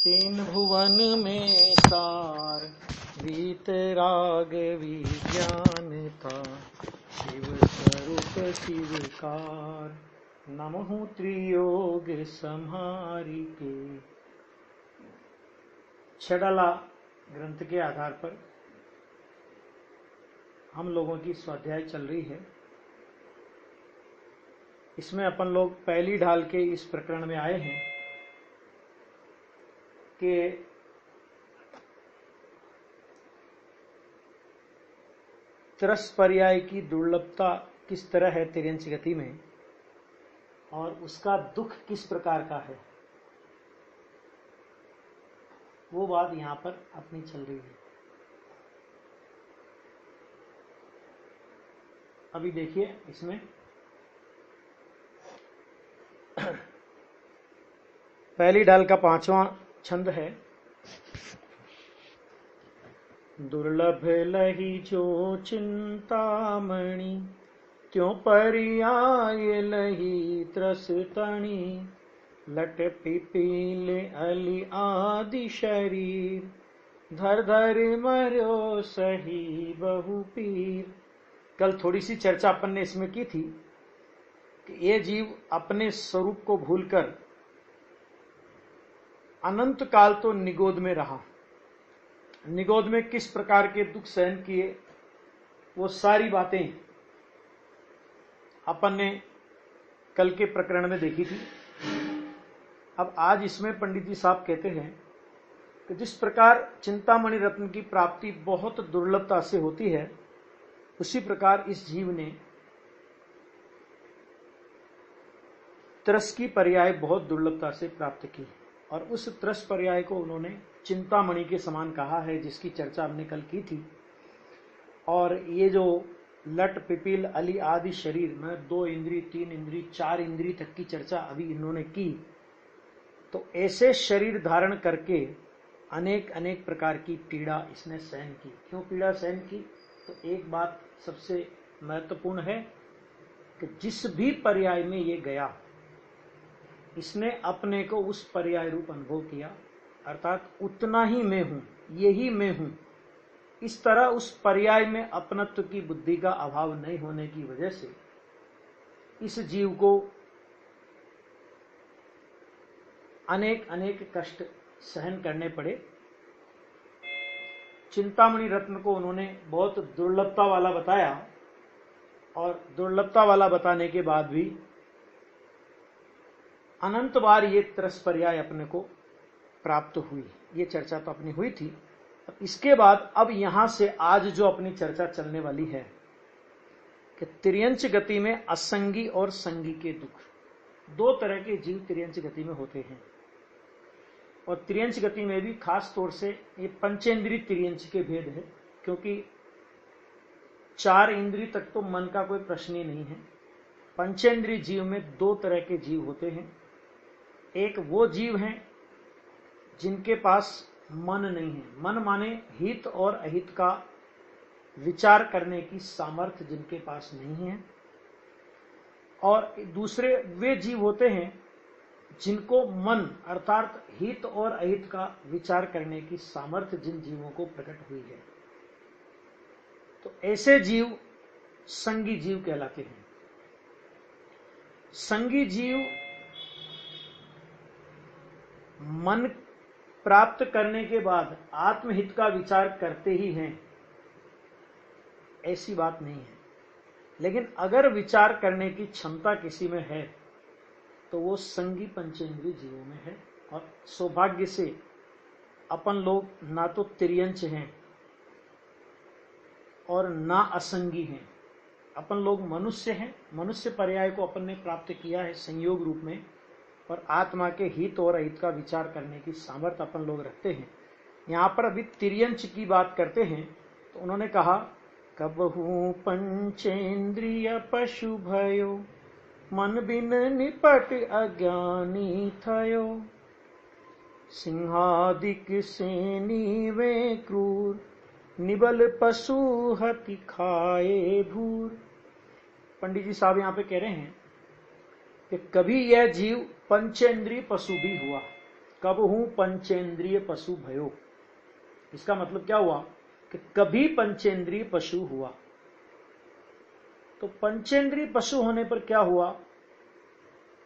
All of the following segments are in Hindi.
तीन भुवन में सार वीतराग विज्ञान था। शिव स्वरूप शिवकार नमः त्रियोग संहारी के। छड़ाला ग्रंथ के आधार पर हम लोगों की स्वाध्याय चल रही है। इसमें अपन लोग पहली ढाल के इस प्रकरण में आए हैं कि त्रस पर्याय की दुर्लभता किस तरह है तिर्यंच गति में और उसका दुख किस प्रकार का है, वो बात यहां पर अपनी चल रही है। अभी देखिए इसमें पहली ढाल का 5वां छंद है। दुर्लभ लही जो चिंतामणि त्यों पर्याय लही त्रस तणी। लट पिपील अली आदि शरीर धर धर मरो सही बहु पीर। कल थोड़ी सी चर्चा अपन ने इसमें की थी कि ये जीव अपने स्वरूप को भूलकर अनंत काल तो निगोद में रहा। निगोद में किस प्रकार के दुख सहन किए, वो सारी बातें अपन ने कल के प्रकरण में देखी थी। अब आज इसमें पंडित जी साहब कहते हैं कि जिस प्रकार चिंतामणि रत्न की प्राप्ति बहुत दुर्लभता से होती है, उसी प्रकार इस जीव ने त्रस की पर्याय बहुत दुर्लभता से प्राप्त की और उस त्रस पर्याय को उन्होंने चिंतामणि के समान कहा है, जिसकी चर्चा हमने कल की थी। और ये जो लट पिपील अली आदि शरीर में 2 इंद्री 3 इंद्री 4 इंद्री तक की चर्चा अभी इन्होंने की। तो ऐसे शरीर धारण करके अनेक अनेक प्रकार की पीड़ा इसने सहन की। क्यों पीड़ा सहन की? तो एक बात सबसे महत्वपूर्ण है कि जिस भी पर्याय में ये गया, इसने अपने को उस पर्याय रूप अनुभव किया, अर्थात उतना ही मैं हूं, यही मैं हूं। इस तरह उस पर्याय में अपनत्व की बुद्धि का अभाव नहीं होने की वजह से इस जीव को अनेक अनेक कष्ट सहन करने पड़े। चिंतामणि रत्न को उन्होंने बहुत दुर्लभता वाला बताया और दुर्लभता वाला बताने के बाद भी अनंत बार ये त्रस पर्याय अपने को प्राप्त हुई। ये चर्चा तो अपनी हुई थी। अब इसके बाद अब यहां से आज जो अपनी चर्चा चलने वाली है कि तिर्यंच गति में असंगी और संगी के दुख। 2 तरह के जीव तिर्यंच गति में होते हैं और तिर्यंच गति में भी खास तौर से ये पंचेंद्रीय तिर्यंच के भेद है, क्योंकि 4 इंद्रिय तक तो मन का कोई प्रश्न ही नहीं है। पंचेंद्रीय जीव में 2 तरह के जीव होते हैं। एक वो जीव हैं जिनके पास मन नहीं है, मन माने हित और अहित का विचार करने की सामर्थ्य जिनके पास नहीं है। और दूसरे वे जीव होते हैं जिनको मन अर्थात हित और अहित का विचार करने की सामर्थ्य जिन जीवों को प्रकट हुई है, तो ऐसे जीव संगी जीव कहलाते हैं। संगी जीव मन प्राप्त करने के बाद आत्महित का विचार करते ही हैं, ऐसी बात नहीं है। लेकिन अगर विचार करने की क्षमता किसी में है तो वो संगी पंचेंद्रिय जीवों में है। और सौभाग्य से अपन लोग ना तो तिर्यंच हैं और ना असंगी हैं। अपन लोग मनुष्य हैं। मनुष्य पर्याय को अपन ने प्राप्त किया है संयोग रूप में और आत्मा के हित और अहित का विचार करने की सामर्थ्य अपन लोग रखते हैं। यहाँ पर अभी तिर्यंच की बात करते हैं तो उन्होंने कहा, कबहू पंचेंद्रिय पशु भयो मन बिन निपट अज्ञानी थयो। सिंहादिक सेनी वे क्रूर निबल पशु हति खाए भूर। पंडित जी साहब यहाँ पे कह रहे हैं कि कभी यह जीव पंचेंद्रीय पशु भी हुआ। कबहू पंचेंद्रिय पशु भयो। इसका मतलब क्या हुआ कि कभी पंचेंद्रिय पशु हुआ। तो पंचेंद्रिय पशु होने पर क्या हुआ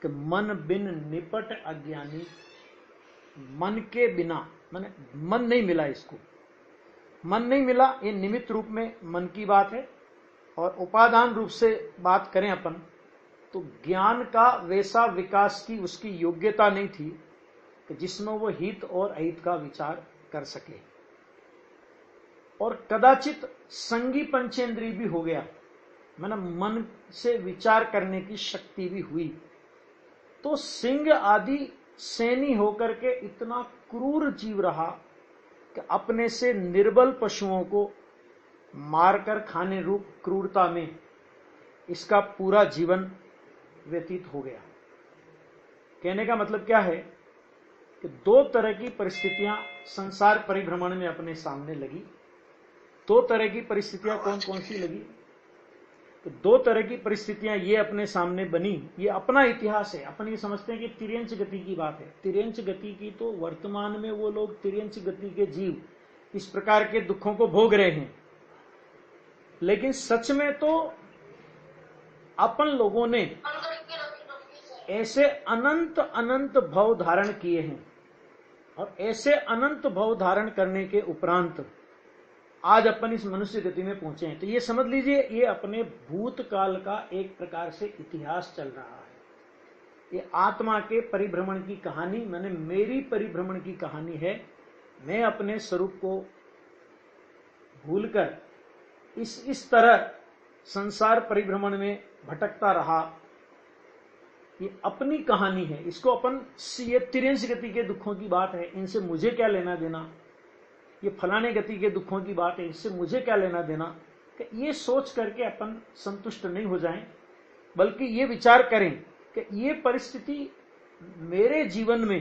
कि मन बिन निपट अज्ञानी, मन के बिना, माने मन नहीं मिला, इसको मन नहीं मिला। ये निमित्त रूप में मन की बात है, और उपादान रूप से बात करें अपन तो ज्ञान का वैसा विकास की उसकी योग्यता नहीं थी कि जिसमें वो हित और अहित का विचार कर सके। और कदाचित संगी पंचेंद्रिय भी हो गया, माना मन से विचार करने की शक्ति भी हुई। तो सिंह आदि सैनी होकर के इतना क्रूर जीव रहा कि अपने से निर्बल पशुओं को मारकर खाने रूप क्रूरता में इसका पूरा जीवन व्यतीत हो गया। कहने का मतलब क्या है कि दो तरह की परिस्थितियां संसार परिभ्रमण में अपने सामने लगी। दो तरह की परिस्थितियां कौन कौन सी लगी? तो दो तरह की परिस्थितियां ये अपने सामने बनी। ये अपना इतिहास है। अपन ये समझते हैं कि तिर्यंच गति की बात है। तिर्यंच गति की तो वर्तमान में वो लोग तिर्यंच गति के जीव इस प्रकार के दुखों को भोग रहे हैं, लेकिन सच में तो अपन लोगों ने ऐसे अनंत अनंत भव धारण किए हैं, और ऐसे अनंत भव धारण करने के उपरांत आज अपन इस मनुष्य गति में पहुंचे हैं। तो ये समझ लीजिए, ये अपने भूतकाल का एक प्रकार से इतिहास चल रहा है। ये आत्मा के परिभ्रमण की कहानी, मैंने मेरी परिभ्रमण की कहानी है। मैं अपने स्वरूप को भूलकर इस तरह संसार परिभ्रमण में भटकता रहा। ये अपनी कहानी है। इसको अपन, ये तिर्यंच गति के दुखों की बात है, इनसे मुझे क्या लेना देना, ये फलाने गति के दुखों की बात है, इससे मुझे क्या लेना देना, कि ये सोच करके अपन संतुष्ट नहीं हो जाएं, बल्कि ये विचार करें कि ये परिस्थिति मेरे जीवन में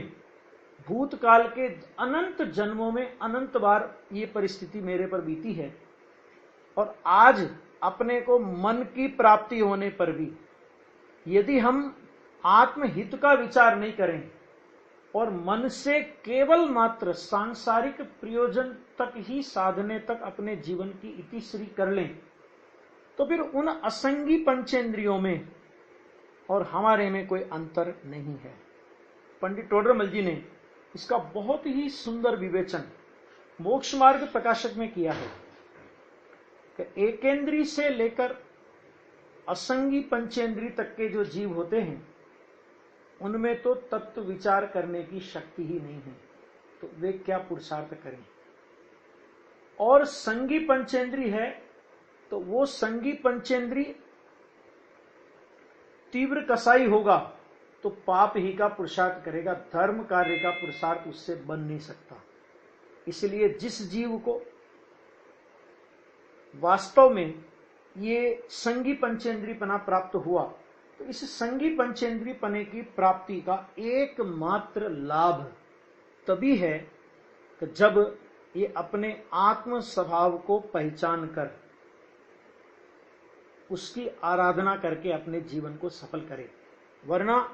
भूतकाल के अनंत जन्मों में अनंत बार ये परिस्थिति मेरे पर बीती है, और आज अपने को मन की प्राप्ति होने पर भी यदि हम आत्महित का विचार नहीं करें और मन से केवल मात्र सांसारिक प्रयोजन तक ही साधने तक अपने जीवन की इतिश्री कर लें, तो फिर उन असंगी पंचेंद्रियों में और हमारे में कोई अंतर नहीं है। पंडित टोडरमल जी ने इसका बहुत ही सुंदर विवेचन मोक्ष मार्ग प्रकाशक में किया है कि एकेंद्री से लेकर असंगी पंचेंद्री तक के जो जीव होते हैं उनमें तो तत्व विचार करने की शक्ति ही नहीं है, तो वे क्या पुरुषार्थ करें। और संगी पंचेंद्री है तो वो संगी पंचेंद्री तीव्र कसाई होगा तो पाप ही का पुरुषार्थ करेगा, धर्म कार्य का पुरुषार्थ उससे बन नहीं सकता। इसलिए जिस जीव को वास्तव में ये संगी पंचेंद्री पना प्राप्त हुआ, तो इस संगी पंचेंद्री पने की प्राप्ति का एकमात्र लाभ तभी है कि जब ये अपने आत्म स्वभाव को पहचान कर उसकी आराधना करके अपने जीवन को सफल करे। वरना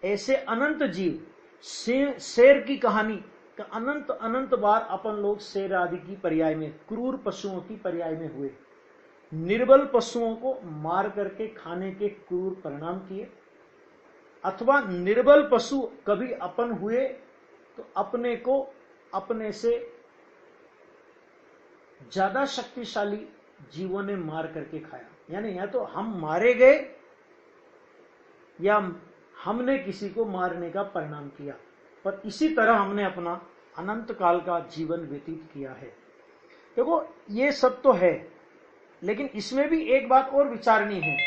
ऐसे अनंत जीव, शेर की कहानी का अनंत अनंत बार अपन लोग शेर आदि की पर्याय में, क्रूर पशुओं की पर्याय में हुए, निर्बल पशुओं को मार करके खाने के क्रूर परिणाम किए, अथवा निर्बल पशु कभी अपन हुए तो अपने को अपने से ज्यादा शक्तिशाली जीवों ने मार करके खाया। यानी या तो हम मारे गए या हमने किसी को मारने का परिणाम किया, पर इसी तरह हमने अपना अनंत काल का जीवन व्यतीत किया है। देखो ये सब तो है, लेकिन इसमें भी एक बात और विचारनी है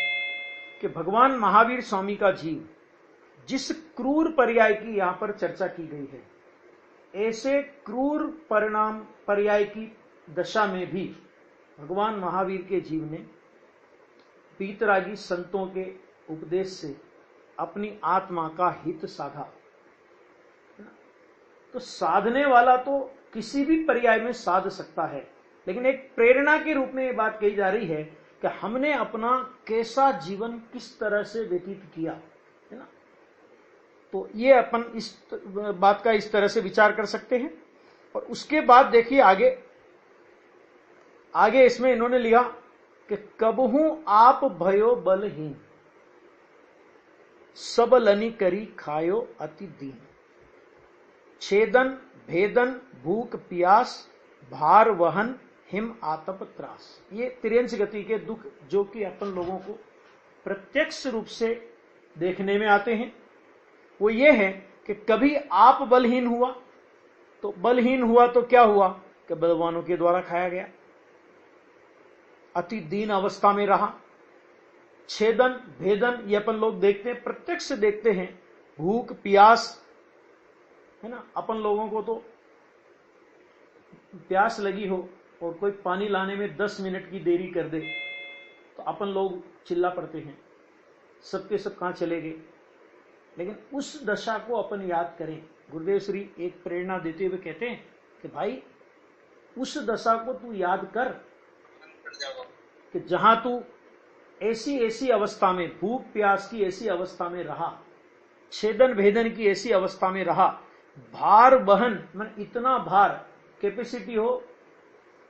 कि भगवान महावीर स्वामी का जीव जिस क्रूर पर्याय की यहां पर चर्चा की गई है, ऐसे क्रूर परिणाम पर्याय की दशा में भी भगवान महावीर के जीव ने पीतरागी संतों के उपदेश से अपनी आत्मा का हित साधा। तो साधने वाला तो किसी भी पर्याय में साध सकता है, लेकिन एक प्रेरणा के रूप में ये बात कही जा रही है कि हमने अपना कैसा जीवन किस तरह से व्यतीत किया, है ना। तो ये अपन इस बात का इस तरह से विचार कर सकते हैं। और उसके बाद देखिए आगे आगे इसमें इन्होंने लिखा कि कबहू आप भयो बलहीन, सब लनी करी खायो अति दीन, छेदन भेदन भूख प्यास, भार वहन हिम आतप त्रास। ये तिर्यंच गति के दुख जो कि अपन लोगों को प्रत्यक्ष रूप से देखने में आते हैं, वो ये है कि कभी आप बलहीन हुआ, तो बलहीन हुआ तो क्या हुआ कि बलवानों के द्वारा खाया गया, अति दीन अवस्था में रहा। छेदन भेदन ये अपन लोग देखते हैं, प्रत्यक्ष देखते हैं। भूख प्यास है ना, अपन लोगों को तो प्यास लगी हो और कोई पानी लाने में 10 मिनट की देरी कर दे तो अपन लोग चिल्ला पड़ते हैं, सबके सब कहां चले गए। लेकिन उस दशा को अपन याद करें। गुरुदेव श्री एक प्रेरणा देते हुए कहते हैं कि भाई उस दशा को तू याद कर कि जहां तू ऐसी ऐसी अवस्था में, भूख प्यास की ऐसी अवस्था में रहा, छेदन भेदन की ऐसी अवस्था में रहा, भार वहन मन इतना भार, कैपेसिटी हो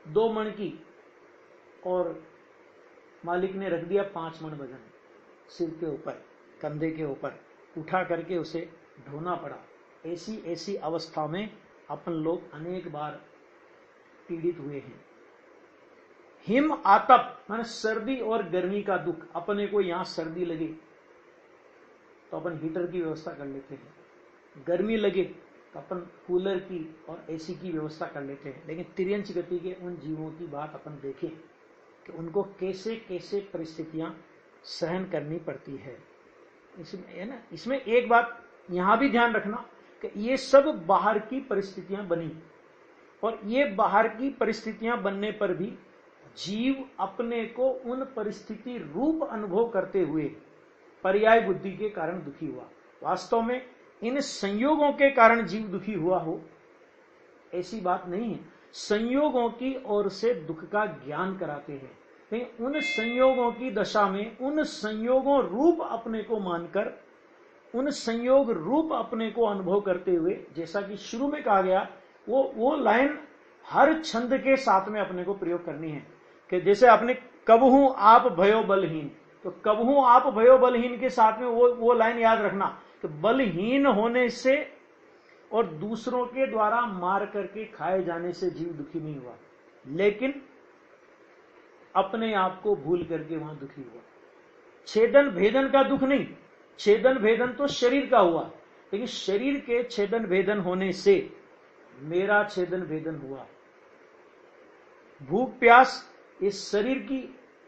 2 मन की और मालिक ने रख दिया 5 मन वजन सिर के ऊपर, कंधे के ऊपर उठा करके उसे ढोना पड़ा। ऐसी ऐसी अवस्था में अपन लोग अनेक बार पीड़ित हुए हैं। हिम आतप माने सर्दी और गर्मी का दुख। अपने को यहां सर्दी लगे तो अपन हीटर की व्यवस्था कर लेते हैं, गर्मी लगे तो अपन कूलर की और एसी की व्यवस्था कर लेते हैं। लेकिन तिर्यंच गति के उन जीवों की बात अपन देखें कि उनको कैसे कैसे परिस्थितियां सहन करनी पड़ती है। इसमें है ना, इसमें एक बात यहां भी ध्यान रखना कि ये सब बाहर की परिस्थितियां बनी, और ये बाहर की परिस्थितियां बनने पर भी जीव अपने को उन परिस्थिति रूप अनुभव करते हुए पर्याय बुद्धि के कारण दुखी हुआ। वास्तव में इन संयोगों के कारण जीव दुखी हुआ हो ऐसी बात नहीं है। संयोगों की ओर से दुख का ज्ञान कराते हैं, लेकिन उन संयोगों की दशा में उन संयोगों रूप अपने को मानकर, उन संयोग रूप अपने को अनुभव करते हुए, जैसा कि शुरू में कहा गया, वो लाइन हर छंद के साथ में अपने को प्रयोग करनी है कि जैसे आपने कबहू आप भयो बलहीन, तो कबहू आप भयो बलहीन के साथ में वो लाइन याद रखना कि बलहीन होने से और दूसरों के द्वारा मार करके खाए जाने से जीव दुखी नहीं हुआ, लेकिन अपने आप को भूल करके वहां दुखी हुआ। छेदन भेदन का दुख नहीं, छेदन भेदन तो शरीर का हुआ, लेकिन शरीर के छेदन भेदन होने से मेरा छेदन भेदन हुआ। भूख प्यास ये शरीर की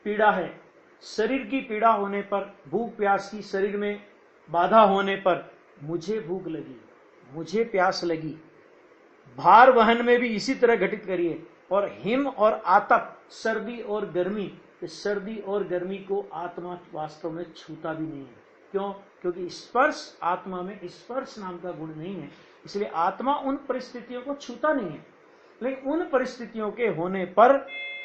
पीड़ा है, शरीर की पीड़ा होने पर, भूख प्यास की शरीर में बाधा होने पर मुझे भूख लगी, मुझे प्यास लगी। भार वहन में भी इसी तरह घटित करिए। और हिम और आतप, सर्दी और गर्मी, इस सर्दी और गर्मी को आत्मा वास्तव में छूता भी नहीं है। क्यों? क्योंकि स्पर्श, आत्मा में स्पर्श नाम का गुण नहीं है, इसलिए आत्मा उन परिस्थितियों को छूता नहीं है। लेकिन उन परिस्थितियों के होने पर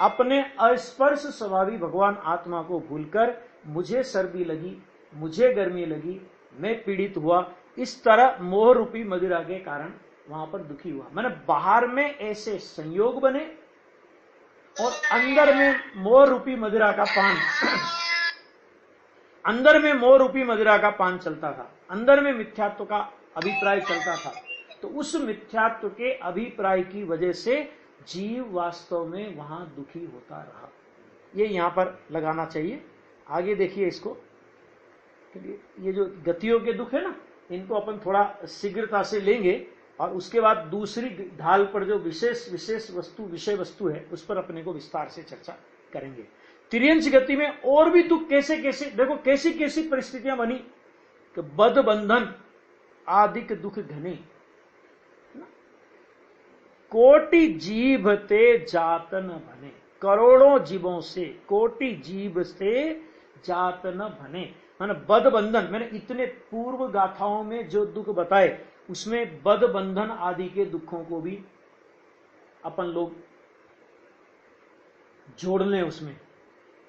अपने अस्पर्श स्वभावी भगवान आत्मा को भूलकर मुझे सर्दी लगी, मुझे गर्मी लगी, मैं पीड़ित हुआ, इस तरह मोह रूपी मदिरा के कारण वहां पर दुखी हुआ। मैंने बाहर में ऐसे संयोग बने और अंदर में मोह रूपी मदिरा का पान अंदर में मोह रूपी मदिरा का पान चलता था, अंदर में मिथ्यात्व का अभिप्राय चलता था। तो उस मिथ्यात्व के अभिप्राय की वजह से जीव वास्तव में वहां दुखी होता रहा। ये यहां पर लगाना चाहिए। आगे देखिए इसको, ये जो गतियों के दुख है ना, इनको अपन थोड़ा शीघ्रता से लेंगे और उसके बाद दूसरी ढाल पर जो विशेष वस्तु, विषय वस्तु है, उस पर अपने को विस्तार से चर्चा करेंगे। तिर्यंच गति में और भी दुख कैसे कैसे, देखो कैसी कैसी परिस्थितियां बनी कि बद बंधन आदिक दुख घने, कोटि जीव ते जात न बने। करोड़ों जीवों से, कोटि जीव से जात न बने, मैंने बद बंधन, मैंने इतने पूर्व गाथाओं में जो दुख बताए उसमें बद बंधन आदि के दुखों को भी अपन लोग जोड़ लें। उसमें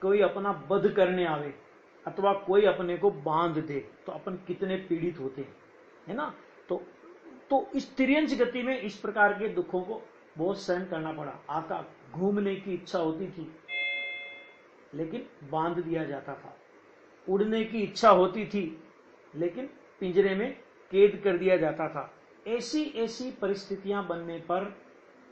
कोई अपना बध करने आवे अथवा कोई अपने को बांध दे तो अपन कितने पीड़ित होते हैं। है ना। तो इस तिर्यंच गति में इस प्रकार के दुखों को बहुत सहन करना पड़ा। आका घूमने की इच्छा होती थी लेकिन बांध दिया जाता था, उड़ने की इच्छा होती थी लेकिन पिंजरे में कैद कर दिया जाता था। ऐसी ऐसी परिस्थितियां बनने पर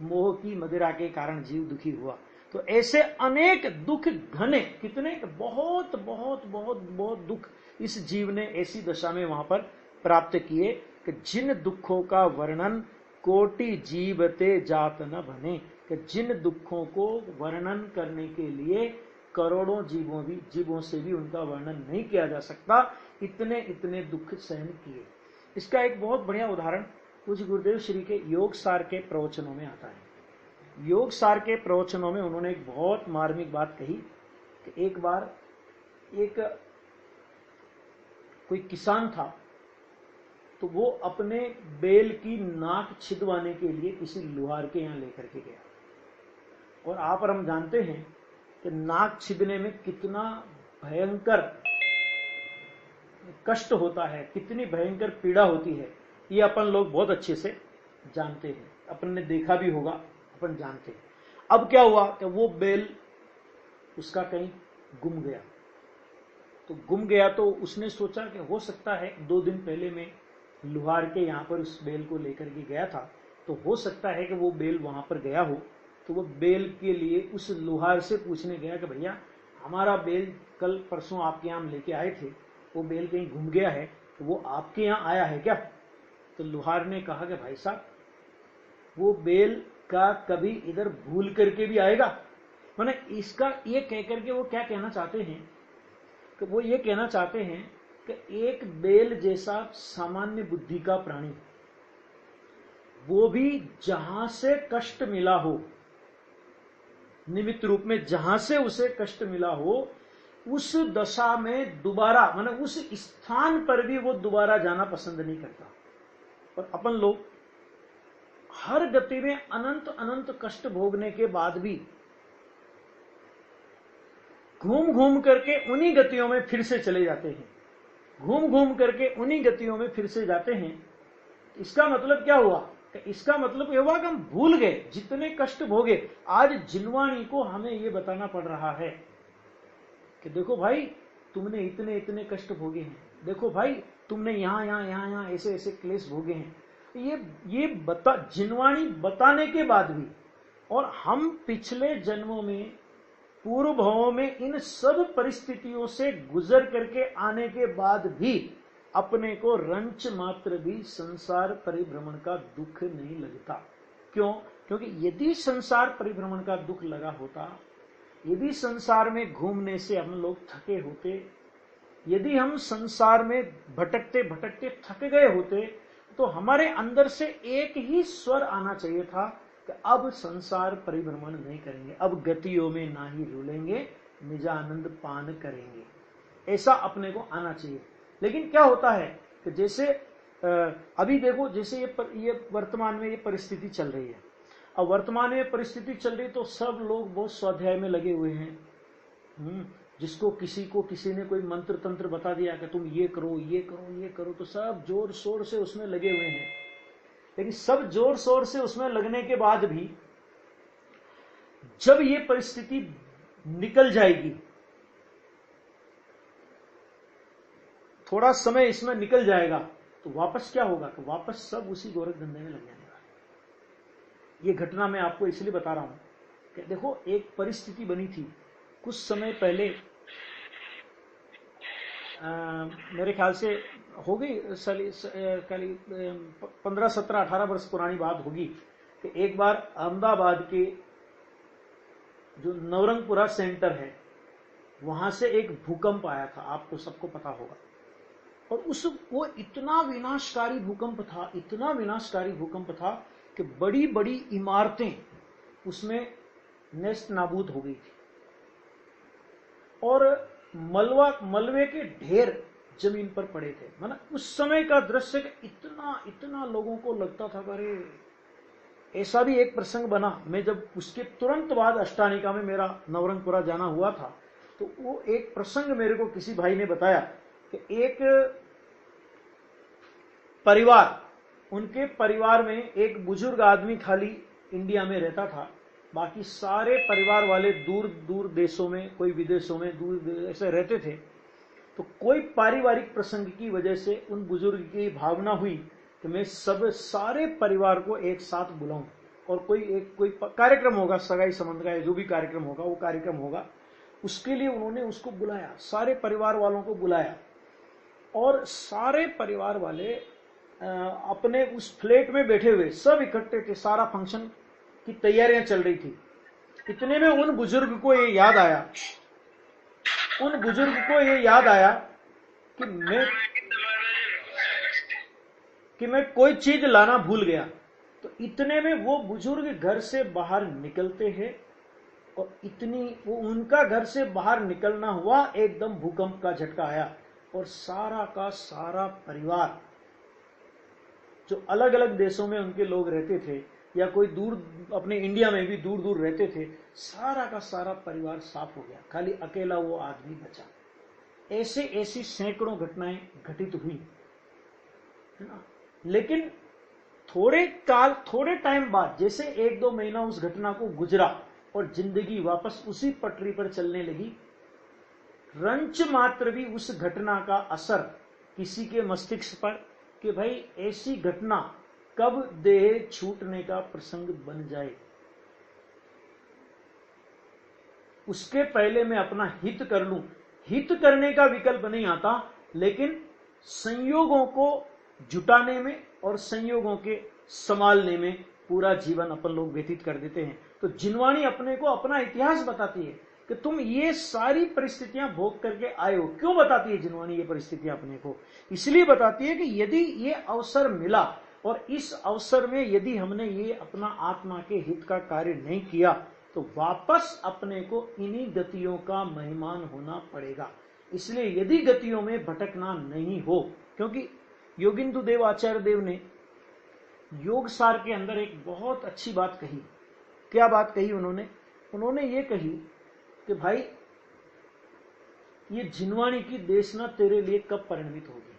मोह की मदिरा के कारण जीव दुखी हुआ। तो ऐसे अनेक दुख घने, कितने, बहुत बहुत बहुत बहुत दुख इस जीव ने ऐसी दशा में वहां पर प्राप्त किए कि जिन दुखों का वर्णन कोटि जीवते जात न बने, कि जिन दुखों को वर्णन करने के लिए करोड़ों जीवों से भी उनका वर्णन नहीं किया जा सकता, इतने इतने दुख सहन किए। इसका एक बहुत बढ़िया उदाहरण पूज्य गुरुदेव श्री के योग सार के प्रवचनों में आता है। योग सार के प्रवचनों में उन्होंने एक बहुत मार्मिक बात कही कि एक बार एक कोई किसान था, तो वो अपने बैल की नाक छिदवाने के लिए किसी लुहार के यहां लेकर के गया। और आप और हम जानते हैं कि नाक छिदने में कितना भयंकर कष्ट होता है, कितनी भयंकर पीड़ा होती है, ये अपन लोग बहुत अच्छे से जानते हैं, अपन ने देखा भी होगा, अपन जानते हैं। अब क्या हुआ कि वो बैल उसका कहीं गुम गया। तो गुम गया तो उसने सोचा कि हो सकता है 2 दिन पहले मैं लुहार के यहां पर उस बैल को लेकर के गया था, तो हो सकता है कि वो बैल वहां पर गया हो। तो वो बैल के लिए उस लुहार से पूछने गया कि भैया हमारा बैल कल परसों आपके यहां लेके आए थे, वो बैल कहीं घूम गया है, तो वो आपके यहां आया है क्या? तो लुहार ने कहा कि भाई साहब वो बैल का कभी इधर भूल करके भी आएगा। माने इसका ये कह करके वो क्या कहना चाहते हैं कि वो ये कहना चाहते हैं कि एक बैल जैसा सामान्य बुद्धि का प्राणी, वो भी जहां से कष्ट मिला हो, निमित्त रूप में जहां से उसे कष्ट मिला हो, उस दशा में दोबारा, माने उस स्थान पर भी वो दोबारा जाना पसंद नहीं करता। और अपन लोग हर गति में अनंत अनंत कष्ट भोगने के बाद भी घूम घूम करके उन्हीं गतियों में फिर से चले जाते हैं, घूम घूम करके उन्हीं गतियों में फिर से जाते हैं। इसका मतलब क्या हुआ? इसका मतलब यह हुआ कि हम भूल गए जितने कष्ट भोगे। आज जिनवाणी को हमें यह बताना पड़ रहा है कि देखो भाई तुमने इतने इतने कष्ट भोगे हैं, देखो भाई तुमने यहां यहां यहां यहां ऐसे ऐसे क्लेश भोगे हैं। ये जिनवाणी बताने के बाद भी, और हम पिछले जन्मों में, पूर्व भवों में इन सब परिस्थितियों से गुजर करके आने के बाद भी अपने को रंच मात्र भी संसार परिभ्रमण का दुख नहीं लगता। क्यों? क्योंकि यदि संसार परिभ्रमण का दुख लगा होता, यदि संसार में घूमने से हम लोग थके होते, यदि हम संसार में भटकते भटकते थक गए होते, तो हमारे अंदर से एक ही स्वर आना चाहिए था कि अब संसार परिभ्रमण नहीं करेंगे, अब गतियों में ना ही रुलेंगे, निजानंद पान करेंगे। ऐसा अपने को आना चाहिए। लेकिन क्या होता है कि जैसे अभी देखो, जैसे ये वर्तमान में ये परिस्थिति चल रही है, अब वर्तमान में परिस्थिति चल रही तो सब लोग बहुत स्वाध्याय में लगे हुए हैं। जिसको किसी ने कोई मंत्र तंत्र बता दिया कि तुम ये करो ये करो ये करो, तो सब जोर शोर से उसमें लगे हुए हैं। लेकिन सब जोर शोर से उसमें लगने के बाद भी जब ये परिस्थिति निकल जाएगी, थोड़ा समय इसमें निकल जाएगा, तो वापस क्या होगा? तो वापस सब उसी गोरख धंधे में लग जाने वाले। ये घटना मैं आपको इसलिए बता रहा हूं कि देखो, एक परिस्थिति बनी थी कुछ समय पहले, मेरे ख्याल से हो गई 15, 17, 18 वर्ष पुरानी बात होगी कि एक बार अहमदाबाद के जो नवरंगपुरा सेंटर है, वहां से एक भूकंप आया था, आपको सबको पता होगा। और वो इतना विनाशकारी भूकंप था, इतना विनाशकारी भूकंप था कि बड़ी बड़ी इमारतें उसमें नेस्त नाबूद हो गई थी, और मलबे के ढेर जमीन पर पड़े थे। माना उस समय का दृश्य इतना इतना लोगों को लगता था, अरे ऐसा भी एक प्रसंग बना। मैं जब उसके तुरंत बाद अष्टानिका में मेरा नवरंगपुरा जाना हुआ था, तो वो एक प्रसंग मेरे को किसी भाई ने बताया कि एक परिवार, उनके परिवार में एक बुजुर्ग आदमी खाली इंडिया में रहता था, बाकी सारे परिवार वाले दूर दूर देशों में, कोई विदेशों में, दूर ऐसे रहते थे। तो कोई पारिवारिक प्रसंग की वजह से उन बुजुर्ग की भावना हुई कि मैं सारे परिवार को एक साथ बुलाऊं और कोई कार्यक्रम होगा, सगाई संबंध का जो भी कार्यक्रम होगा वो कार्यक्रम होगा, उसके लिए उन्होंने उसको बुलाया, सारे परिवार वालों को बुलाया। और सारे परिवार वाले अपने उस फ्लैट में बैठे हुए सब इकट्ठे थे, सारा फंक्शन की तैयारियां चल रही थी। इतने में उन बुजुर्ग को ये याद आया कि मैं कोई चीज लाना भूल गया। तो इतने में वो बुजुर्ग घर से बाहर निकलते हैं और वो उनका घर से बाहर निकलना हुआ, एकदम भूकंप का झटका आया और सारा का सारा परिवार, जो अलग अलग देशों में उनके लोग रहते थे या कोई दूर अपने इंडिया में भी दूर दूर रहते थे, सारा का सारा परिवार साफ हो गया, खाली अकेला वो आदमी बचा। ऐसी सैकड़ों घटनाएं घटित हुई, है ना। लेकिन थोड़े टाइम बाद, जैसे 1-2 महीना उस घटना को गुजरा और जिंदगी वापस उसी पटरी पर चलने लगी, रंच मात्र भी उस घटना का असर किसी के मस्तिष्क पर कि भाई ऐसी घटना कब देह छूटने का प्रसंग बन जाए, उसके पहले मैं अपना हित कर लूं। हित करने का विकल्प नहीं आता, लेकिन संयोगों को जुटाने में और संयोगों के संभालने में पूरा जीवन अपन लोग व्यतीत कर देते हैं। तो जिनवाणी अपने को अपना इतिहास बताती है कि तुम ये सारी परिस्थितियां भोग करके आए हो। क्यों बताती है जिनवाणी ये परिस्थितियां अपने को? इसलिए बताती है कि यदि ये अवसर मिला और इस अवसर में यदि हमने ये अपना आत्मा के हित का कार्य नहीं किया, तो वापस अपने को इन्हीं गतियों का मेहमान होना पड़ेगा। इसलिए यदि गतियों में भटकना नहीं हो, क्योंकि योगिंदु देव आचार्य देव ने योग सार के अंदर एक बहुत अच्छी बात कही। क्या बात कही उन्होंने ये कही कि भाई ये जिनवाणी की देशना तेरे लिए कब परिणमित होगी,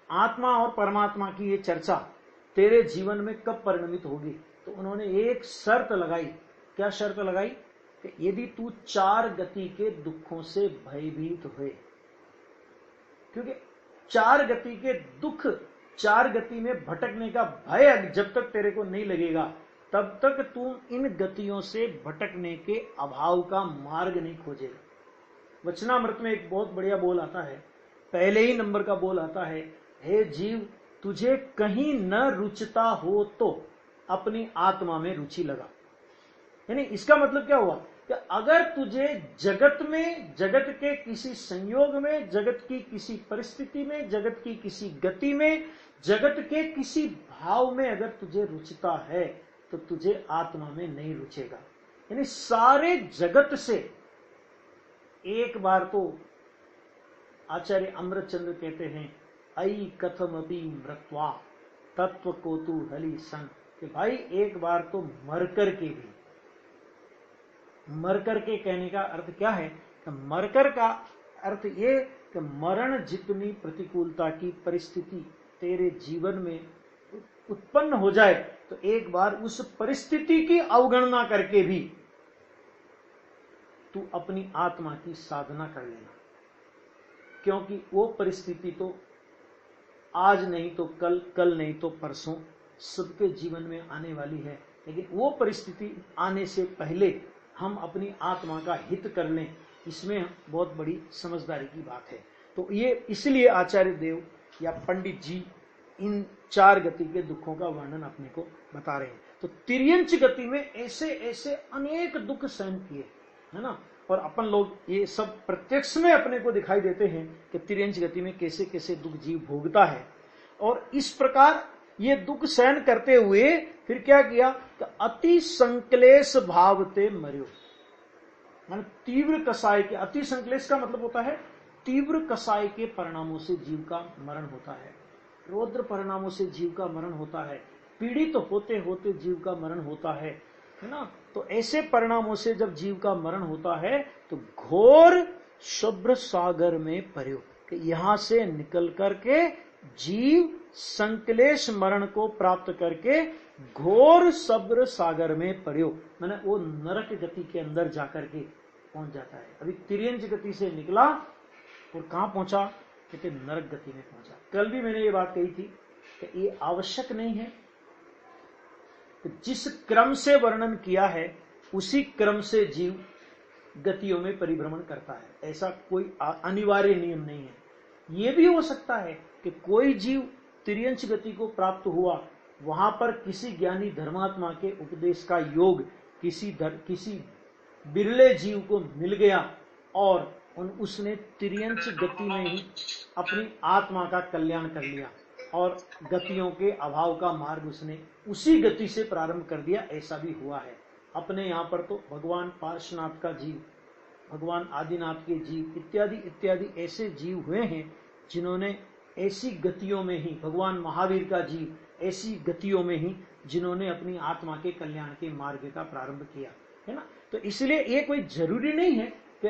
आत्मा और परमात्मा की ये चर्चा तेरे जीवन में कब परिणमित होगी। तो उन्होंने एक शर्त लगाई। क्या शर्त लगाई? कि यदि तू 4 गति के दुखों से भयभीत हुए, क्योंकि 4 गति के दुख, 4 गति में भटकने का भय जब तक तेरे को नहीं लगेगा, तब तक तू इन गतियों से भटकने के अभाव का मार्ग नहीं खोजेगा। वचनामृत में एक बहुत बढ़िया बोल आता है, पहले ही नंबर का बोल आता है, हे जीव, तुझे कहीं न रुचता हो तो अपनी आत्मा में रुचि लगा। यानी इसका मतलब क्या हुआ कि अगर तुझे जगत में, जगत के किसी संयोग में, जगत की किसी परिस्थिति में, जगत की किसी गति में, जगत के किसी भाव में अगर तुझे रुचता है, तो तुझे आत्मा में नहीं रुचेगा। यानी सारे जगत से एक बार तो आचार्य अमृतचंद्र कहते हैं, आई कथम अभी मृत्वा तत्व को तू हली सन, कि भाई एक बार तो मर करके भी, मर करके कहने का अर्थ क्या है कि मरकर का अर्थ ये कि मरण जितनी प्रतिकूलता की परिस्थिति तेरे जीवन में उत्पन्न हो जाए, तो एक बार उस परिस्थिति की अवगणना करके भी तू अपनी आत्मा की साधना कर लेना। क्योंकि वो परिस्थिति तो आज नहीं तो कल, कल नहीं तो परसों सबके जीवन में आने वाली है, लेकिन वो परिस्थिति आने से पहले हम अपनी आत्मा का हित कर लें, इसमें बहुत बड़ी समझदारी की बात है। तो ये इसलिए आचार्य देव या पंडित जी इन 4 गति के दुखों का वर्णन अपने को बता रहे हैं। तो तिर्यंच गति में ऐसे ऐसे अनेक दुख सहन किए, है ना, और अपन लोग ये सब प्रत्यक्ष में अपने को दिखाई देते हैं कि तिर्यंच गति में कैसे कैसे दुख जीव भोगता है। और इस प्रकार ये दुख सहन करते हुए फिर क्या किया कि अति संक्लेश भावते मर्यो, मान तीव्र कसाय के, अति संक्लेश का मतलब होता है तीव्र कसाय के परिणामों से जीव का मरण होता है, रौद्र परिणामों से जीव का मरण होता है, पीड़ित तो होते होते जीव का मरण होता है ना। तो ऐसे परिणामों से जब जीव का मरण होता है तो घोर शुभ्र सागर में पर्यो, कि यहां से निकल करके जीव संकलेश मरण को प्राप्त करके घोर सब्र सागर में पड़ो, मैंने वो नरक गति के अंदर जाकर के पहुंच जाता है। अभी तिर्यंज गति से निकला और कहां पहुंचा, कहते नरक गति में पहुंचा। कल भी मैंने ये बात कही थी कि ये आवश्यक नहीं है, तो जिस क्रम से वर्णन किया है उसी क्रम से जीव गतियों में परिभ्रमण करता है, ऐसा कोई अनिवार्य नियम नहीं है। यह भी हो सकता है कि कोई जीव तिर्यंच गति को प्राप्त हुआ, वहां पर किसी ज्ञानी धर्मात्मा के उपदेश का योग किसी बिरले जीव को मिल गया और उसने तिर्यंच गति में ही अपनी आत्मा का कल्याण कर लिया और गतियों के अभाव का मार्ग उसने उसी गति से प्रारंभ कर दिया, ऐसा भी हुआ है। अपने यहाँ पर तो भगवान पार्श्वनाथ का जीव, भगवान आदिनाथ के जीव इत्यादि इत्यादि ऐसे जीव हुए हैं जिन्होंने ऐसी गतियों में ही, भगवान महावीर का जीव ऐसी गतियों में ही जिन्होंने अपनी आत्मा के कल्याण के मार्ग का प्रारंभ किया है ना। तो इसलिए ये कोई जरूरी नहीं है कि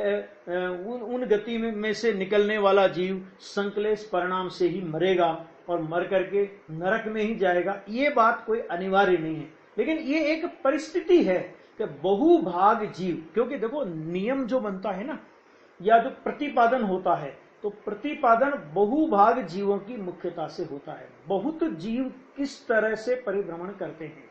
उन गति में से निकलने वाला जीव संकलेश परिणाम से ही मरेगा और मर करके नरक में ही जाएगा, ये बात कोई अनिवार्य नहीं है। लेकिन ये एक परिस्थिति है कि बहुभाग जीव, क्योंकि देखो नियम जो बनता है ना या जो प्रतिपादन होता है, तो प्रतिपादन बहुभाग जीवों की मुख्यता से होता है। बहुत जीव किस तरह से परिभ्रमण करते हैं,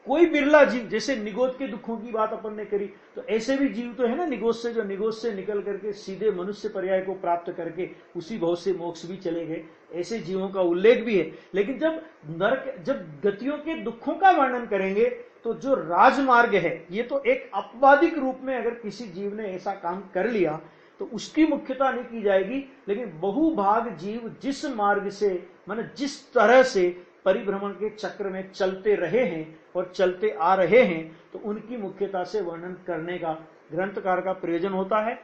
कोई बिरला जीव, जैसे निगोद के दुखों की बात अपन ने करी, तो ऐसे भी जीव तो है ना निगोद से, जो निगोद से निकल करके सीधे मनुष्य पर्याय को प्राप्त करके उसी भाव से मोक्ष भी चले गए, ऐसे जीवों का उल्लेख भी है। लेकिन जब गतियों के दुखों का वर्णन करेंगे तो जो राजमार्ग है, ये तो एक अपवादिक रूप में अगर किसी जीव ने ऐसा काम कर लिया तो उसकी मुख्यता नहीं की जाएगी। लेकिन बहुभाग जीव जिस मार्ग से, माने जिस तरह से परिभ्रमण के चक्र में चलते रहे हैं और चलते आ रहे हैं, तो उनकी मुख्यता से वर्णन करने का ग्रंथकार का प्रयोजन होता है।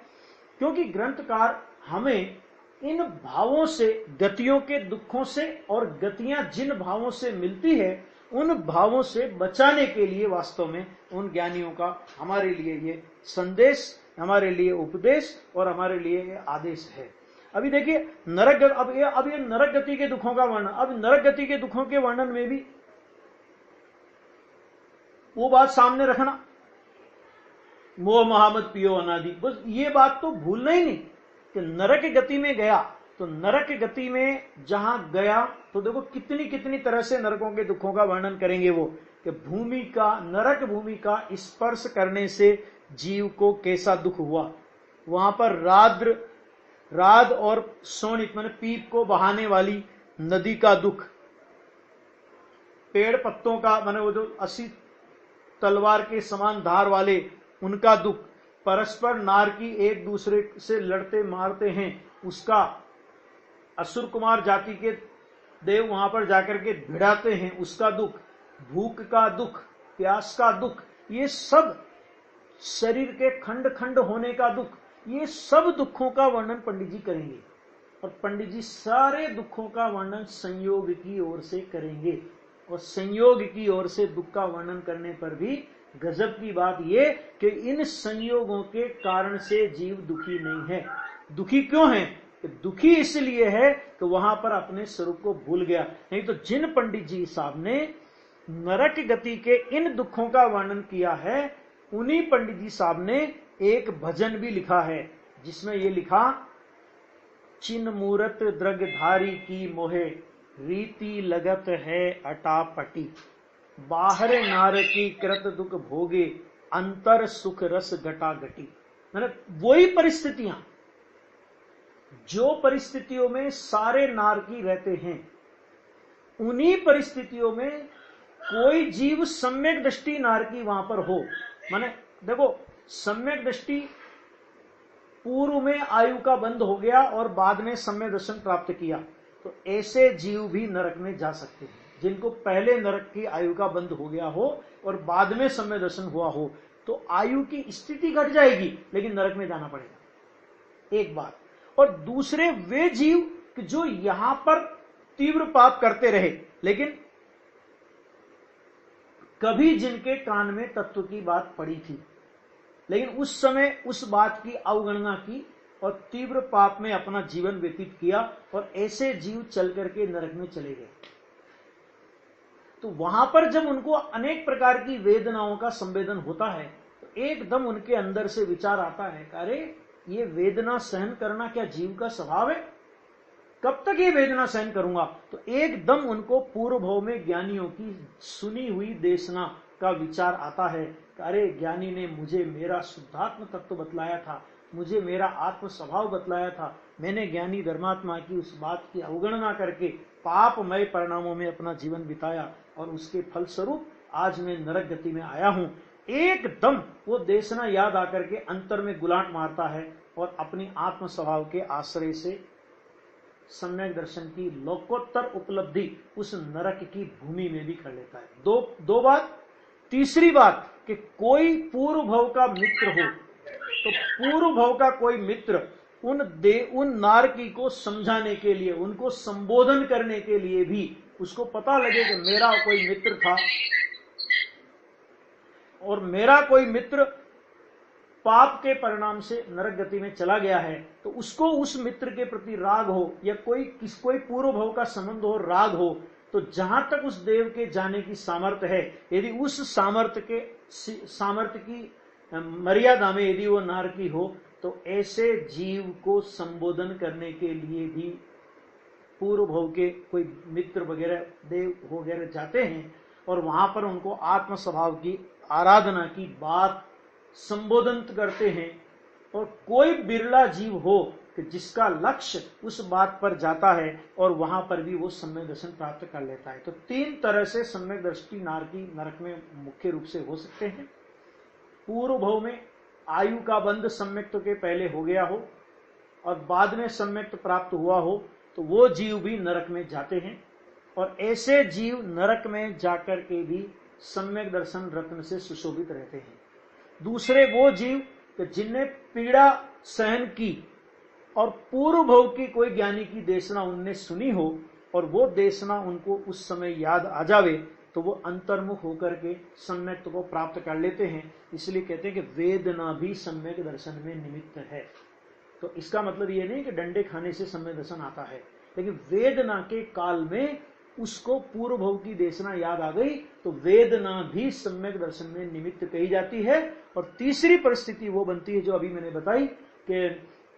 क्योंकि ग्रंथकार हमें इन भावों से, गतियों के दुखों से, और गतियां जिन भावों से मिलती है उन भावों से बचाने के लिए वास्तव में उन ज्ञानियों का हमारे लिए ये संदेश, हमारे लिए उपदेश और हमारे लिए ये आदेश है। अभी देखिए नरक, अब ये नरक गति के दुखों का वर्णन, अब नरक गति के दुखों के वर्णन में भी वो बात सामने रखना, मोह महामद पियो अनादि, बस ये बात तो भूलना ही नहीं कि नरक गति में गया, तो नरक गति में जहां गया तो देखो कितनी कितनी तरह से नरकों के दुखों का वर्णन करेंगे वो, कि भूमि का, नरक भूमि का स्पर्श करने से जीव को कैसा दुख हुआ, वहां पर राद और सोनित माने पीप को बहाने वाली नदी का दुख, पेड़ पत्तों का माने वो जो 80 तलवार के समान धार वाले उनका दुख, परस्पर नार की एक दूसरे से लड़ते मारते हैं उसका, असुर कुमार जाति के देव वहां पर जाकर के भिड़ाते हैं उसका दुख, भूख का दुख, प्यास का दुख, ये सब शरीर के खंड खंड होने का दुख, ये सब दुखों का वर्णन पंडित जी करेंगे। और पंडित जी सारे दुखों का वर्णन संयोग की ओर से करेंगे, और संयोग की ओर से दुख का वर्णन करने पर भी गजब की बात ये कि इन संयोगों के कारण से जीव दुखी नहीं है। दुखी क्यों है? दुखी इसलिए है कि वहां पर अपने स्वरूप को भूल गया। नहीं तो जिन पंडित जी साहब ने नरक गति के इन दुखों का वर्णन किया है, उन्हीं पंडित जी साहब ने एक भजन भी लिखा है जिसमें ये लिखा, चिन मूरत द्रगधारी की मोहे रीति लगत है अटापटी, बाहर नार की कृत दुख भोगे अंतर सुख रस घटा घटी। मतलब वही परिस्थितियां, जो परिस्थितियों में सारे नारकी रहते हैं, उन्हीं परिस्थितियों में कोई जीव सम्यक दृष्टि नारकी वहां पर हो। माने देखो सम्यक दृष्टि पूर्व में आयु का बंध हो गया और बाद में सम्यक दर्शन प्राप्त किया, तो ऐसे जीव भी नरक में जा सकते हैं। जिनको पहले नरक की आयु का बंध हो गया हो और बाद में सम्यक दर्शन हुआ हो, तो आयु की स्थिति घट जाएगी लेकिन नरक में जाना पड़ेगा, एक बात। और दूसरे वे जीव जो यहां पर तीव्र पाप करते रहे, लेकिन कभी जिनके कान में तत्व की बात पड़ी थी, लेकिन उस समय उस बात की अवगणना की और तीव्र पाप में अपना जीवन व्यतीत किया और ऐसे जीव चल करके नरक में चले गए। तो वहां पर जब उनको अनेक प्रकार की वेदनाओं का संवेदन होता है तो एकदम उनके अंदर से विचार आता है, अरे ये वेदना सहन करना क्या जीव का स्वभाव है? कब तक ये वेदना सहन करूंगा? तो एकदम उनको पूर्व भाव में ज्ञानियों की सुनी हुई देशना का विचार आता है, अरे ज्ञानी ने मुझे मेरा शुद्धात्म तत्व बतलाया था, मुझे मेरा आत्म स्वभाव बतलाया था, मैंने ज्ञानी धर्मात्मा की उस बात की अवगणना करके पापमय परिणामों में अपना जीवन बिताया और उसके फलस्वरूप आज मैं नरक गति में आया हूं। एकदम वो देशना याद आकर के अंतर में गुलाट मारता है और अपनी आत्म स्वभाव के आश्रय से सम्यक दर्शन की लोकोत्तर उपलब्धि उस नरक की भूमि में भी कर लेता है। दो बात। तीसरी बात कि कोई पूर्व भव का मित्र हो तो पूर्व भव का कोई मित्र उन नारकी को समझाने के लिए, उनको संबोधन करने के लिए भी उसको पता लगे कि मेरा कोई मित्र था और मेरा कोई मित्र पाप के परिणाम से नरक गति में चला गया है, तो उसको उस मित्र के प्रति राग हो या कोई पूर्व भव का संबंध हो, राग हो, तो जहां तक उस देव के जाने की सामर्थ्य है, यदि उस सामर्थ्य की मर्यादा में यदि वो नारकी हो तो ऐसे जीव को संबोधन करने के लिए भी पूर्व भव के कोई मित्र वगैरह देव वगैरह जाते हैं और वहां पर उनको आत्म स्वभाव की आराधना की बात संबोधन करते हैं। और कोई बिरला जीव हो कि जिसका लक्ष्य उस बात पर जाता है और वहां पर भी वो सम्यक दर्शन प्राप्त कर लेता है। तो तीन तरह से सम्यक दृष्टि नारकी नरक में मुख्य रूप से हो सकते हैं। पूर्व भव में आयु का बंध सम्यक्त के पहले हो गया हो और बाद में सम्यक्त प्राप्त हुआ हो तो वो जीव भी नरक में जाते हैं और ऐसे जीव नरक में जाकर के भी सम्यक दर्शन रत्न से सुशोभित रहते हैं। दूसरे वो जीव जिनने पीड़ा सहन की और पूर्व भव की कोई ज्ञानी की देशना उनने सुनी हो और वो देशना उनको उस समय याद आ जावे तो वो अंतर्मुख होकर के सम्यक को प्राप्त कर लेते हैं। इसलिए कहते हैं कि वेदना भी सम्यक दर्शन में निमित्त है। तो इसका मतलब ये नहीं कि डंडे खाने से सम्यक दर्शन आता है, लेकिन वेदना के काल में उसको पूर्व भव की देशना याद आ गई तो वेदना भी सम्यक दर्शन में निमित्त कही जाती है। और तीसरी परिस्थिति वो बनती है जो अभी मैंने बताई कि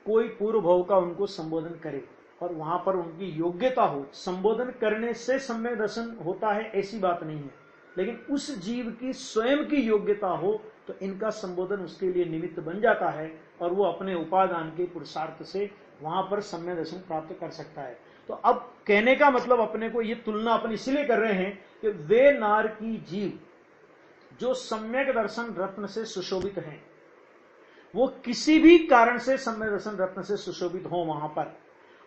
कोई पूर्व भव का उनको संबोधन करे और वहां पर उनकी योग्यता हो। संबोधन करने से सम्यक दर्शन होता है ऐसी बात नहीं है, लेकिन उस जीव की स्वयं की योग्यता हो तो इनका संबोधन उसके लिए निमित्त बन जाता है और वो अपने उपादान के पुरुषार्थ से वहां पर सम्यक दर्शन प्राप्त कर सकता है। तो अब कहने का मतलब अपने को ये तुलना अपन इसलिए कर रहे हैं कि वे नारकी जीव जो सम्यक दर्शन रत्न से सुशोभित हैं, वो किसी भी कारण से सम्यक दर्शन रत्न से सुशोभित हो वहां पर,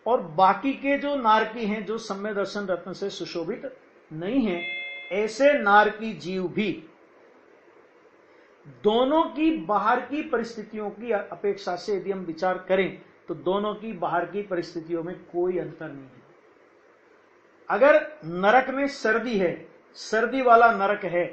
और बाकी के जो नारकी हैं जो सम्यक दर्शन रत्न से सुशोभित नहीं है, ऐसे नारकी जीव भी दोनों की बाहर की परिस्थितियों की अपेक्षा से यदि हम विचार करें तो दोनों की बाहर की परिस्थितियों में कोई अंतर नहीं है। अगर नरक में सर्दी है, सर्दी वाला नरक है,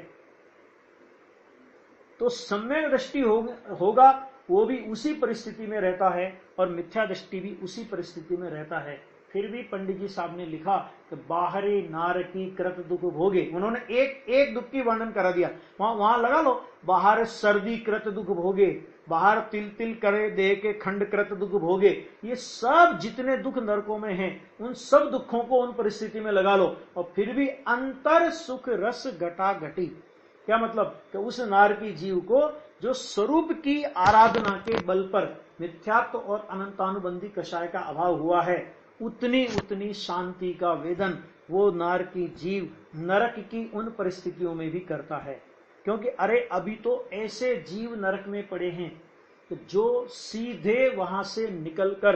तो सम्यक दृष्टि होगा वो भी उसी परिस्थिति में रहता है और मिथ्या दृष्टि भी उसी परिस्थिति में रहता है। फिर भी पंडित जी साहब ने लिखा कि बाहरी नारकी कृत दुख भोगे, उन्होंने एक दुख की वर्णन करा दिया, वहां लगा लो, बाहर सर्दी कृत दुख भोगे, बाहर तिल तिल करे देह के खंड कृत दुख भोगे। ये सब जितने दुख नरकों में हैं उन सब दुखों को उन परिस्थिति में लगा लो और फिर भी अंतर सुख रस घटा घटी। क्या मतलब कि उस नारकी जीव को जो स्वरूप की आराधना के बल पर मिथ्यात्व और अनंतानुबंधी कषाय का अभाव हुआ है, उतनी उतनी शांति का वेदन वो नारकी जीव नरक की उन परिस्थितियों में भी करता है। क्योंकि अरे अभी तो ऐसे जीव नरक में पड़े हैं कि जो सीधे वहां से निकलकर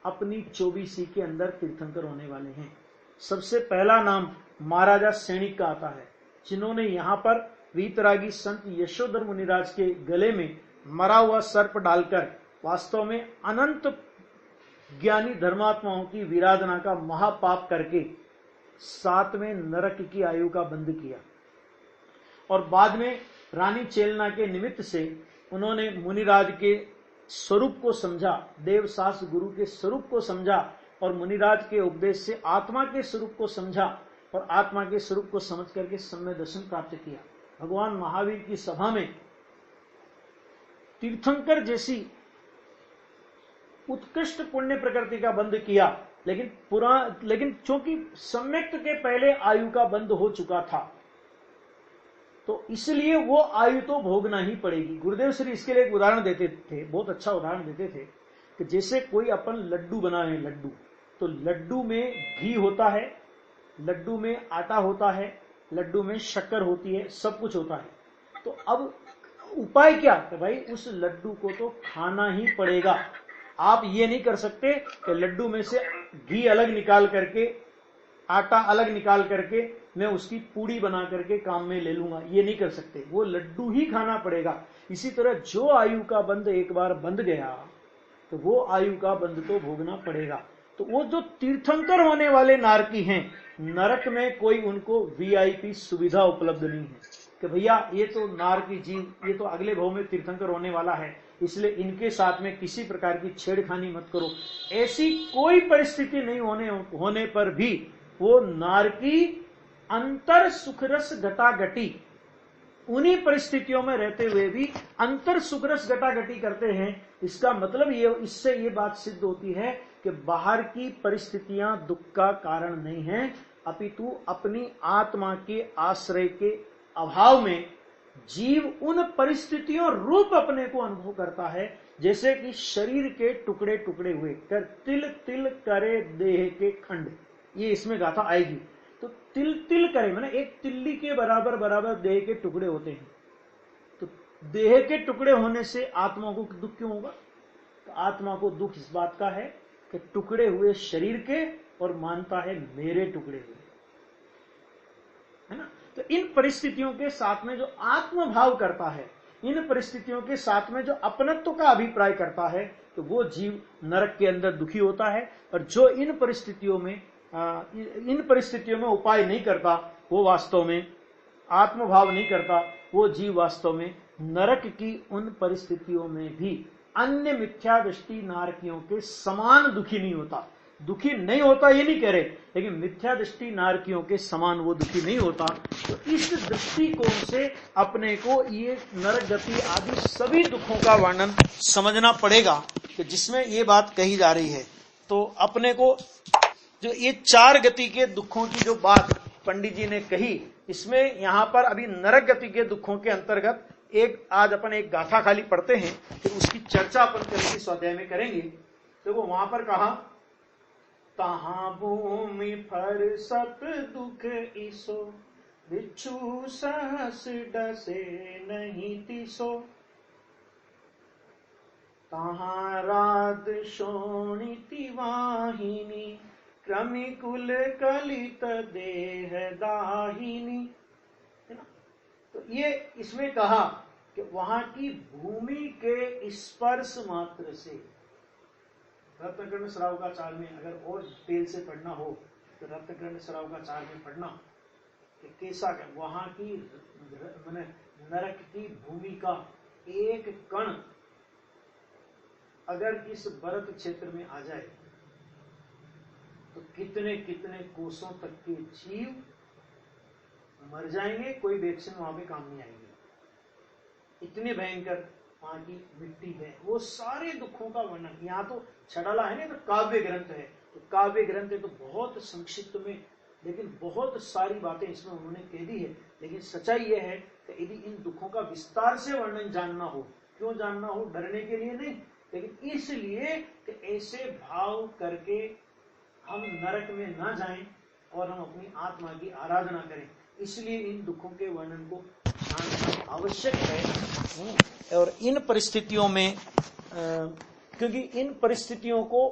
अपनी 24 के अंदर तीर्थंकर होने वाले हैं। सबसे पहला नाम महाराजा सैनिक का आता है, जिन्होंने यहाँ पर वीतरागी संत यशोधर मुनिराज के गले में मरा हुआ सर्प डालकर वास्तव में अनंत ज्ञानी धर्मात्माओं की विराधना का महापाप करके 7वें नरक की आयु का बंध किया। और बाद में रानी चेलना के निमित्त से उन्होंने मुनिराज के स्वरूप को समझा, देवसास गुरु के स्वरूप को समझा और मुनिराज के उपदेश से आत्मा के स्वरूप को समझा और आत्मा के स्वरूप को समझ करके सम्य दर्शन प्राप्त किया। भगवान महावीर की सभा में तीर्थंकर जैसी उत्कृष्ट पुण्य प्रकृति का बंध किया, लेकिन चूंकि सम्यक्त के पहले आयु का बंध हो चुका था तो इसलिए वो आयु तो भोगना ही पड़ेगी। गुरुदेव श्री इसके लिए एक उदाहरण देते थे, बहुत अच्छा उदाहरण देते थे कि जैसे कोई अपन लड्डू बनाए, लड्डू तो लड्डू में घी होता है, लड्डू में आटा होता है, लड्डू में शक्कर होती है, सब कुछ होता है। तो अब उपाय क्या है भाई, उस लड्डू को तो खाना ही पड़ेगा। आप ये नहीं कर सकते कि लड्डू में से घी अलग निकाल करके, आटा अलग निकाल करके मैं उसकी पूड़ी बना करके काम में ले लूंगा, ये नहीं कर सकते। वो लड्डू ही खाना पड़ेगा। इसी तरह जो आयु का बंध एक बार बंध गया तो वो आयु का बंध तो भोगना पड़ेगा। तो वो जो तीर्थंकर होने वाले नारकी हैं, नरक में कोई उनको वीआईपी सुविधा उपलब्ध नहीं है कि भैया ये तो नारकी जीव, ये तो अगले भाव में तीर्थंकर होने वाला है, इसलिए इनके साथ में किसी प्रकार की छेड़खानी मत करो। ऐसी कोई परिस्थिति नहीं होने पर भी वो नारकी अंतर सुखरस घटाघटी, उन्हीं परिस्थितियों में रहते हुए भी अंतर सुखरस घटाघटी करते हैं। इसका मतलब ये, इससे ये बात सिद्ध होती है कि बाहर की परिस्थितियां दुख का कारण नहीं है, अपितु अपनी आत्मा के आश्रय के अभाव में जीव उन परिस्थितियों रूप अपने को अनुभव करता है। जैसे कि शरीर के टुकड़े टुकड़े हुए, कर तिल तिल करे देह के खंड, ये इसमें गाथा आएगी। तो तिल तिल करे माने एक तिल्ली के बराबर बराबर देह के टुकड़े होते हैं। तो देह के टुकड़े होने से आत्मा को दुख क्यों होगा? तो आत्मा को दुख इस बात का है कि टुकड़े हुए शरीर के और मानता है मेरे टुकड़े हुए, है ना। तो इन परिस्थितियों के साथ में जो आत्मभाव करता है, इन परिस्थितियों के साथ में जो अपनत्व का अभिप्राय करता है, तो वो जीव नरक के अंदर दुखी होता है। और जो इन परिस्थितियों में उपाय नहीं करता, वो वास्तव में आत्मभाव नहीं करता, वो जीव वास्तव में नरक की उन परिस्थितियों में भी अन्य मिथ्या दृष्टि नारकियों के समान दुखी नहीं होता। दुखी नहीं होता ये नहीं कह रहे, लेकिन मिथ्या दृष्टि नारकियों के समान वो दुखी नहीं होता। तो इस दृष्टिकोण से अपने को ये नरक गति आदि सभी दुखों का वर्णन समझना पड़ेगा कि जिसमें ये बात कही जा रही है। तो अपने को जो ये चार गति के दुखों की जो बात पंडित जी ने कही, इसमें यहां पर अभी नरक गति के दुखों के अंतर्गत एक आज अपन एक गाथा खाली पढ़ते हैं, फिर उसकी चर्चा अपन कल के स्वाध्याय में करेंगे। देखो वहां पर कहा, तहां भूमि फरसत दुख ईसो, बिच्छू सहस डसे नहीं तिसो, तहां राध शोणिति वाहिनी, क्रमिकुल कलित देह दाहिनी, है ना। तो ये इसमें कहा कि वहां की भूमि के स्पर्श मात्र से, रत्नकर्ण श्रावकाचार्य में अगर और डिटेल से पढ़ना हो तो रत्नकर्ण श्रावकाचार्य में पढ़ना कि कैसा वहां की मैंने नरक की भूमि का एक कण अगर इस भरत क्षेत्र में आ जाए तो कितने कितने कोसों तक के जीव मर जाएंगे, कोई वैक्सीन वहां पे काम नहीं आएगी। इतने भयंकर वहां की मिट्टी है। वो सारे दुखों का वर्णन, यहाँ तो छड़ाला है ना, तो काव्य ग्रंथ है, तो काव्य ग्रंथ है तो बहुत संक्षिप्त में, लेकिन बहुत सारी बातें इसमें उन्होंने कह दी है। लेकिन सच्चाई यह है कि यदि इन दुखों का विस्तार से वर्णन जानना हो, क्यों जानना हो? डरने के लिए नहीं, लेकिन इसलिए कि ऐसे भाव करके हम नरक में ना जाएं और हम अपनी आत्मा की आराधना करें। इसलिए इन दुखों के वर्णन को जानना आवश्यक है। और इन परिस्थितियों में क्योंकि इन परिस्थितियों को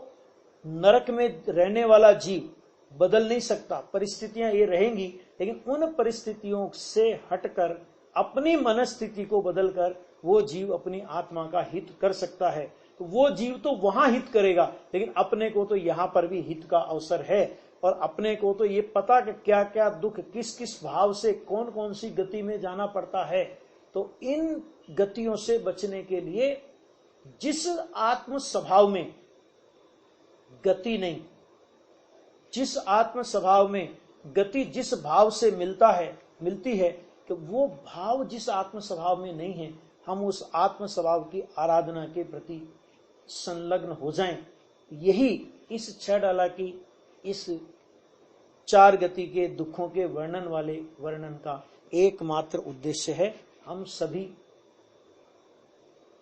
नरक में रहने वाला जीव बदल नहीं सकता, परिस्थितियां ये रहेंगी, लेकिन उन परिस्थितियों से हटकर अपनी मनस्थिति को बदलकर वो जीव अपनी आत्मा का हित कर सकता है। तो वो जीव तो वहां हित करेगा, लेकिन अपने को तो यहां पर भी हित का अवसर है। और अपने को तो ये पता कि क्या क्या दुख किस किस भाव से कौन कौन सी गति में जाना पड़ता है। तो इन गतियों से बचने के लिए जिस आत्म स्वभाव में गति नहीं, जिस आत्म स्वभाव में गति जिस भाव से मिलती है कि वो भाव जिस आत्म स्वभाव में नहीं है, हम उस आत्म स्वभाव की आराधना के प्रति संलग्न हो जाएं। यही इस छह डाला की इस चार गति के दुखों के वर्णन का एकमात्र उद्देश्य है। हम सभी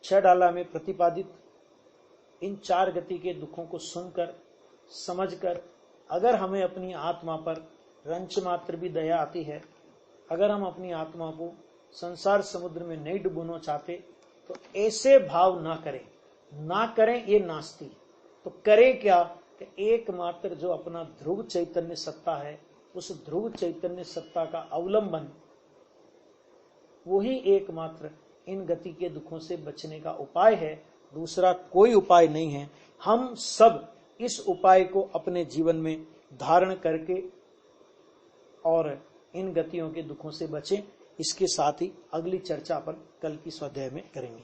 छह डाला में प्रतिपादित इन चार गति के दुखों को सुनकर समझकर, अगर हमें अपनी आत्मा पर रंच मात्र भी दया आती है, अगर हम अपनी आत्मा को संसार समुद्र में नहीं डुबोना चाहते, तो ऐसे भाव ना करें ये नास्ती। तो करे क्या कि एकमात्र जो अपना ध्रुव चैतन्य सत्ता है, उस ध्रुव चैतन्य सत्ता का अवलंबन, वही एकमात्र इन गति के दुखों से बचने का उपाय है। दूसरा कोई उपाय नहीं है। हम सब इस उपाय को अपने जीवन में धारण करके और इन गतियों के दुखों से बचें। इसके साथ ही अगली चर्चा अपन कल की स्वाध्याय में करेंगे।